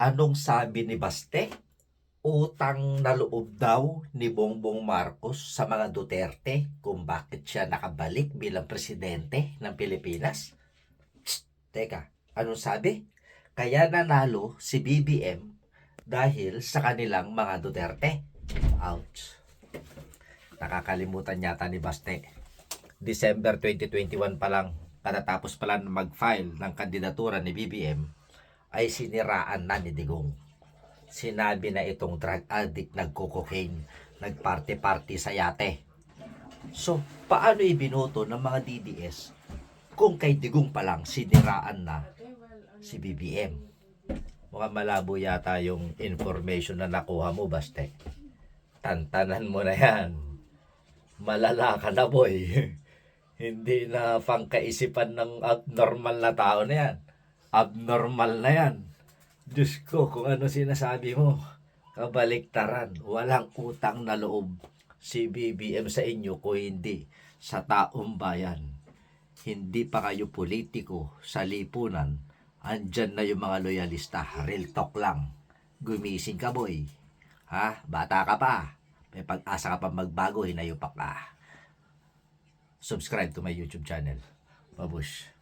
Anong sabi ni Baste? Utang na loob daw ni Bongbong Marcos sa mga Duterte kung bakit siya nakabalik bilang presidente ng Pilipinas. Teka, anong sabi? Kaya nanalo si BBM dahil sa kanilang mga Duterte. Ouch. Nakakalimutan yata ni Baste. December 2021 pa lang, katatapos pa lang mag-file ng kandidatura ni BBM, ay siniraan na ni Digong. Sinabi na itong drug addict nagko-cocaine, nagparty-party sa yate. So, paano ibinoto ng mga DDS kung kay Digong pa lang siniraan na si BBM? Mukhang malabo yata yung information na nakuha mo, Baste. Tantanan mo na yan. Malala ka na, boy. Hindi na pangkaisipan ng abnormal na tao na yan. Abnormal na yan. Diyos ko, kung ano sinasabi mo. Kabaliktaran. Walang utang na loob si BBM sa inyo kung hindi sa taong bayan. Hindi pa kayo politiko sa lipunan. Andyan na yung mga loyalista. Real talk lang. Gumising ka, boy. Ha? Bata ka pa. May pag-asa ka pa magbago, hinayupak ka. Subscribe to my YouTube channel. Babush.